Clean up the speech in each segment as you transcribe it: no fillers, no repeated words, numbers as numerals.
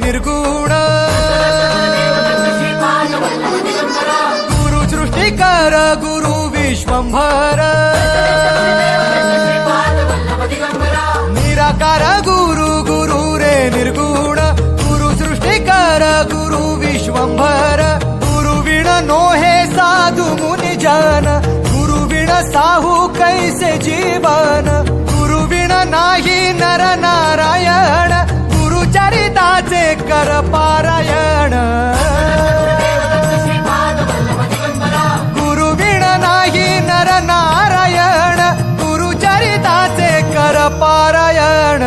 निर्गुण गुरु सृष्टिकर गुरु विश्वंभर निराकार गुरु गुरु रे निर्गुण गुरु सृष्टिकर गुरु विश्वंभर गुरु विण नोहे साधु मुनि जन गुरु विण साहू कैसे जीवन गुरु विण नाही नर नारायण गुरु चरिताचे कर पारायण गुरु विण नाही नर नारायण गुरु चरिताचे कर पारायण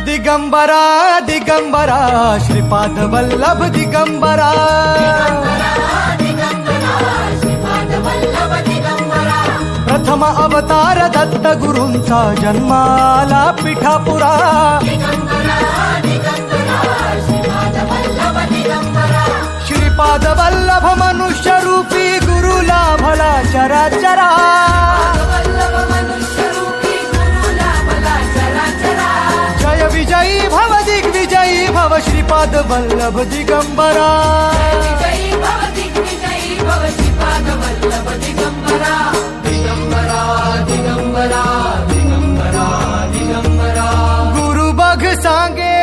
दिगंबरा दिगंबरा श्रीपाद वल्लभ दिगंबरा प्रथम अवतार दत्त गुरूंचा जन्माला पिठापुरा श्रीपाद वल्लभ मनुष्य रूपी गुरु लाभला चराचरा जय विजयी भव दिग्विजयी भव श्रीपाद वल्लभ दिगंबरा दिगंबरा दिगंबरा दिगंबरा गुरु बघ सांगे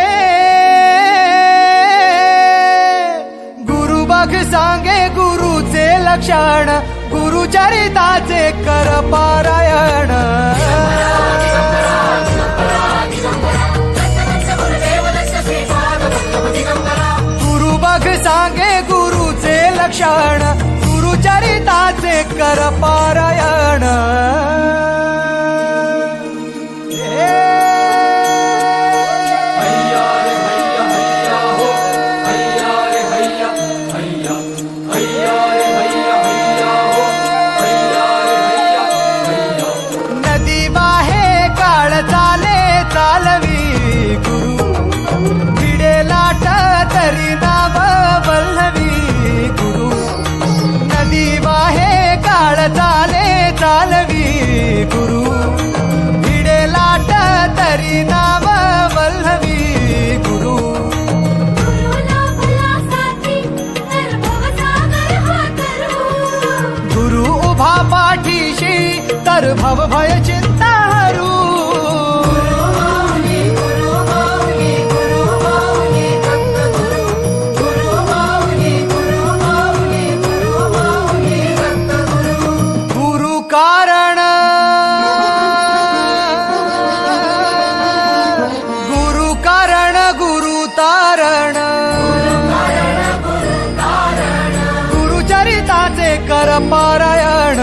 गुरु बघ सांगे गुरुचे लक्षण गुरु चरिताचे कर पारायण गुरु बघ सांगे गुरुचे लक्षण गुरु चरिताचे कर पारायण नदी वाहे काळ चाले चालवी गुरु भिडे लाट तरी नाव वल्लवी गुरु नदी वाहे काळ चाले चालवी गुरु भिडे लाट तरी नाव वल्लवी गुरु गुरु उभा पाठीशी तर भव भय चिंता हरू गुरु कारण गुरु कारण गुरु तारण गुरु चरिताचे कर पारायण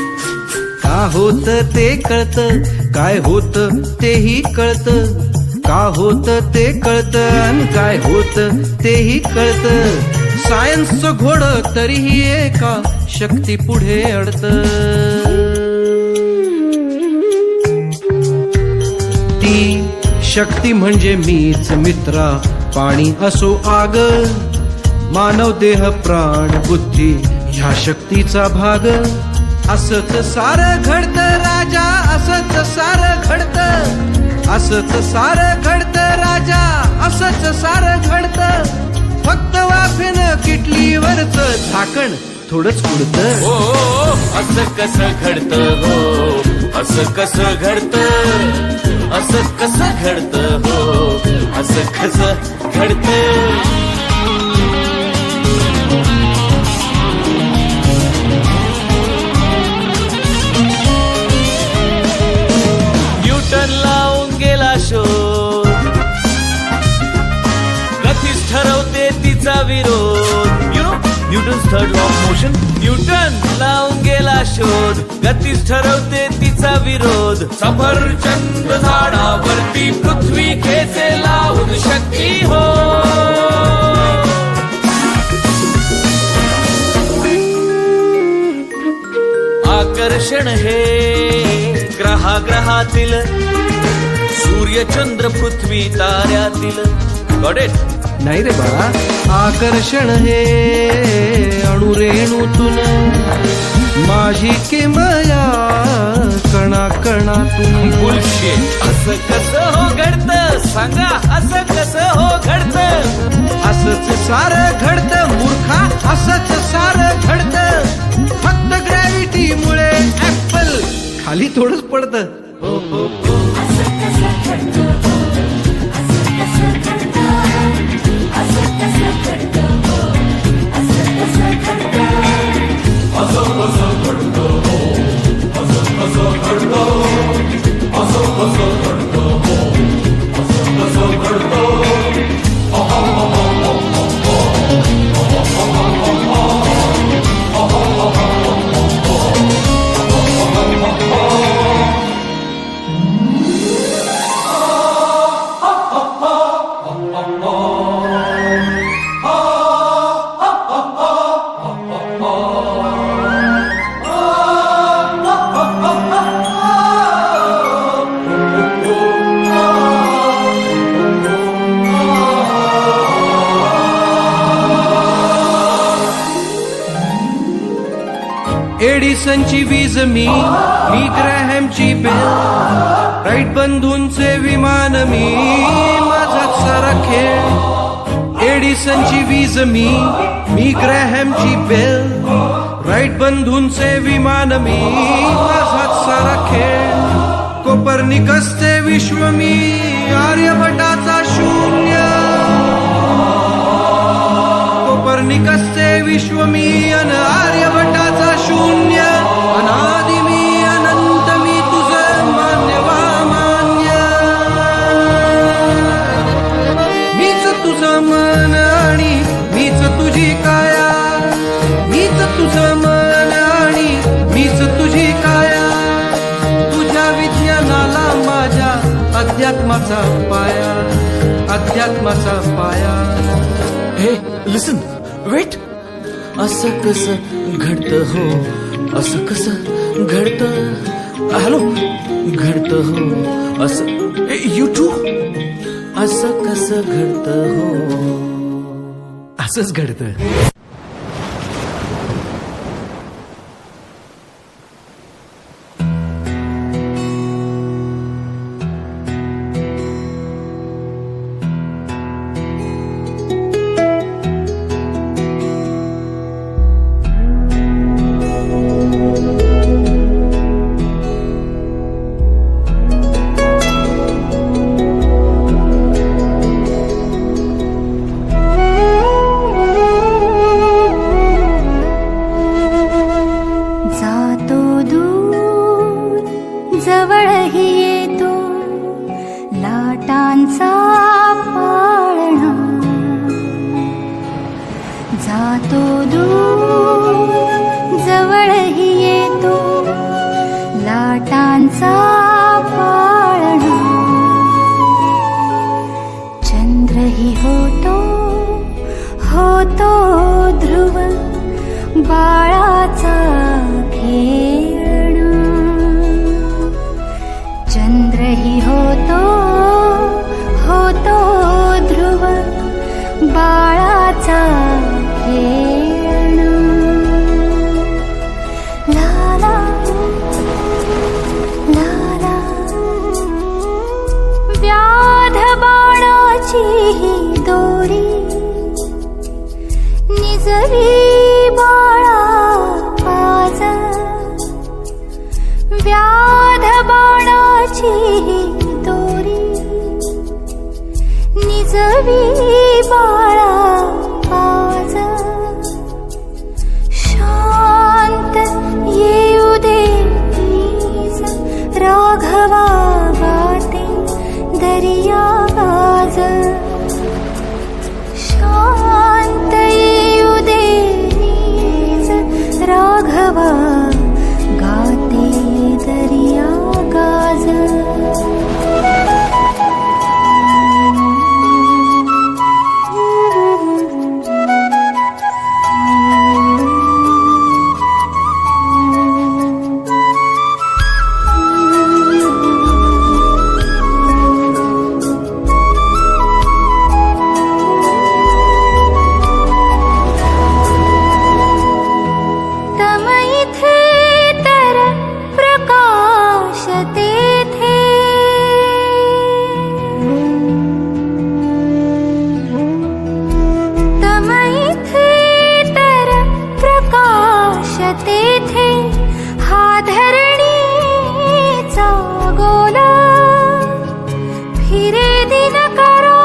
होत ते कळत, काय होत तेही कळत, का होत ते कळत आणि काय होत तेही कळत. सायन्सचं घोड तरीही एका शक्ती पुढे अडत. ती शक्ती म्हणजे मीच मित्रा, पाणी असो आग, मानव देह प्राण बुद्धी ह्या शक्तीचा भाग. असंच सारं घडतं राजा, असंच सारं घडतं, असंच सारं घडतं राजा, असंच सारं घडतं. फक्त वाफेनं किटलीवरचं झाकण थोडंच उडतं. हो असं कसं घडतं, हो असं कसं घडतं, असं कसं घडतं, हो असं कसं घडतं. न्यूटन लावून गेला शोध, गतीच ठरवते तिचा विरोध. You know Newton's third law of motion. Newton लावून गेला शोध, गतीच ठरवते तिचा विरोध. सफरचंद झाडावरती पृथ्वी खेचे लावून शक्ती हो. आकर्षण हे ग्रहातील, सूर्य चंद्र पृथ्वी ताऱ्यातील. Got it? नाही रे बाळा, आकर्षण हे अणुरेणूतून, माझी किमया कणा कणातून. बुलशिट. असं कसं हो घडतं सांगा, असं कसं हो घडतं. असंच सारं घडतं मूर्खा, असंच सारं घडतं. फक्त ग्रॅव्हिटीमुळे ऍपल खाली थोडंच पडतं. एडिसनची वीज मी ग्रॅहमची बेल, राईट बंधूंचे विमान मी, माझाच सारा खेळ. एडिसनची वीज मी ग्रॅहमची बेल, राईट बंधूंचे विमान मी, माझाच सारा खेळ. कोपर्निकसचे विश्व मी, आर्यभटाचा शून्य. कोपर्निकसचे विश्व मी अन आर्यभटाचा शून्य. अनादि मी अनंत मी, तुझं मान्य वा मान्य. मीच तुझं मन आणि मीच तुझी काया, मीच तुझं मन आणि मीच तुझी काया. तुझ्या विज्ञानाला माझ्या अध्यात्माचा पाया, अध्यात्माचा पाया. हे लिसन, वेट. असं कसं घडतं हो, असं कसं घडतं. हॅलो, घडतं हो असं. You too. असं कसं घडतं हो, असंच घडतं. बाळाचा खेळणं चंद्रही होतो ध्रुव बाळाचा खेळणं लाला लाला व्याध बाणाची ही दोरी निजवी बाळा पाज व्याध बाणाची ही दोरी निजवी बाळा पाज शांत येऊ दे वीज राघवा गाते दर्या गाज शांत येऊ दे वीज राघवा गाते दर्या गाज तम इथे तर प्रकाश तेथे तम इथे तर प्रकाश तेथे हा धरणीचा गोला फिरे दिनकरा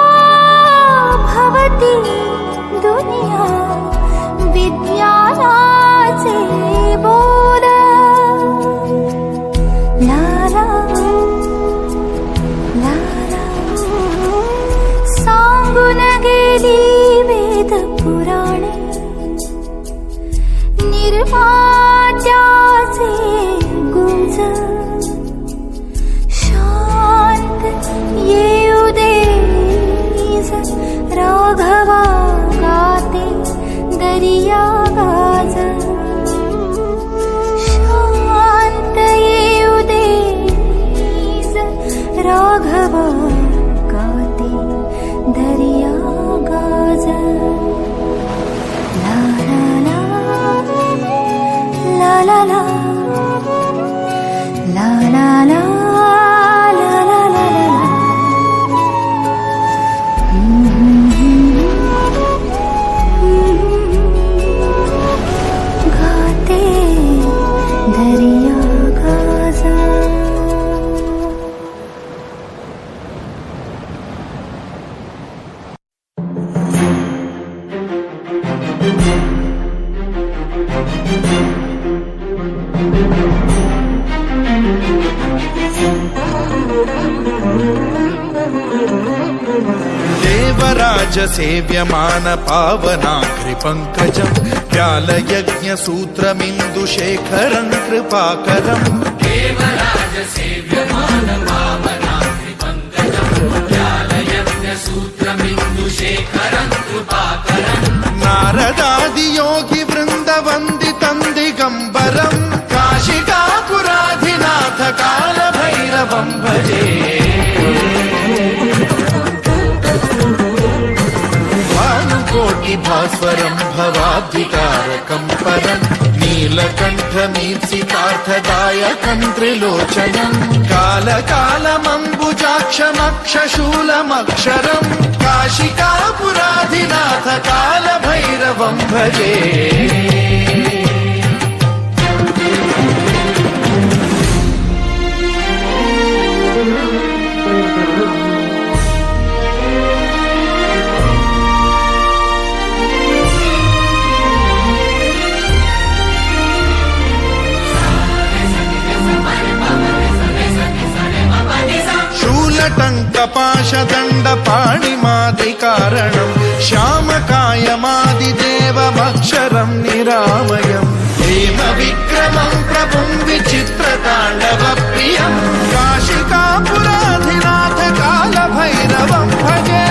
भवती दुनिया विज्ञानाचे बोल लाला लाला सांगून गेली वेद पुराणे निर्मात्याचे गुंज शांत येऊ दे वीज राघवा गाते दर्या गाज शांत येऊ दे वीज राघवा गाते दर्या गाज ला ला ला ला ला ला ला ला ला ला ला ला गाते दर्या गाजा देवराज सेव्यमान पावनाग्रि पंकजं व्यालयज्ञ सूत्रमिन्दुशेखरं कृपाकरम् देवराज सेव्यमान पावनाग्रि पंकजं व्यालयज्ञ सूत्रमिन्दुशेखरं कृपाकरम् नारदादि योगि वृन्द वन्दितं दिगम्बरम् काशिकापुराधिनाथ काल भैरवं भजे भानुकोटि भास्वरं भवाब्धिकारकं परं नीलकण्ठमीप्सितार्थदायकं त्रिलोचनं कालकालमम्बुजाक्षमक्षशूलमक्षरम् काशिकापुराधिनाथ काल भैरवं भजे शूलटङ्कपाशदण्डपाणिमादिकारणं श्यामकायमादिदेवमक्षरं निरामयम् हेमविक्रमं प्रभुं विचित्रताण्डवप्रियं काशिकापुराधिनाथ कालभैरवं भजे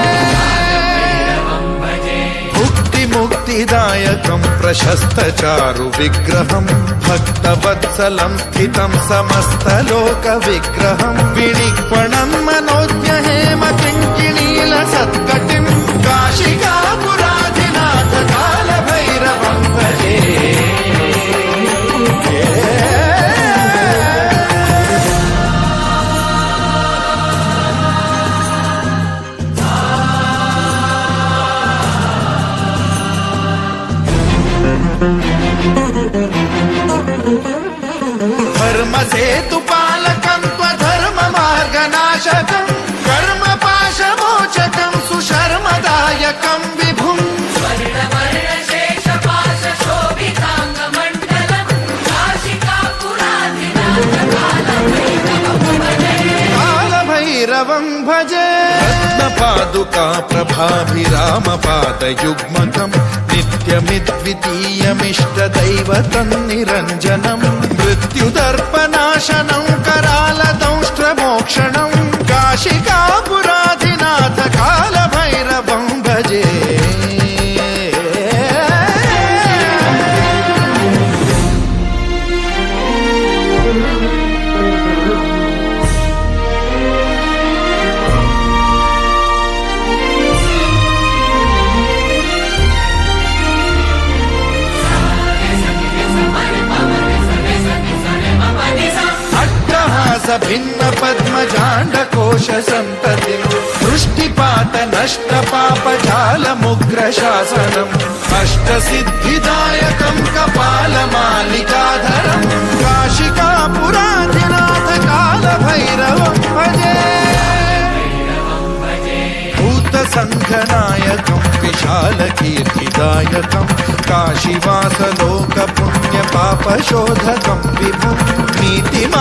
मुक्तिमुक्तिद सिद्धिदायकं प्रशस्तचारु विग्रहं भक्तवत्सलं स्थितं समस्तलोकविग्रहं विनिक्वणं मनोज्ञ हेमकिङ्किणीलसत्कटिं काशिकापुराधिनाथ कालभैरवं भजे धर्मसेतुपालकं त्वधर्ममार्गनाशकं कर्मपाशमोचकं सुशर्मदायकं विभुम् कालभैरवं भजे रत्नपादुका प्रभाभिरामपादयुग्मकं नित्यमिद्वितीयमिष्टदैवतं निरञ्जनं मृत्युदर्पनाशनं करालदंष्ट्रमोक्षणं काशिकापुराधिनाथ कालभैरवं भजे भिन्न पद्मजाण्डकोश सन्ततिं दृष्टिपात नष्ट पापजालमुग्र शासनम् अष्टसिद्धिदायकं कपालमालिकाधरं काशिकापुराधिनाथ कालभैरवं भजे भूतसङ्घनायकं विशालकीर्तिदायकं काशीवासलोकपुण्यपापशोधकं विभुं नीतिम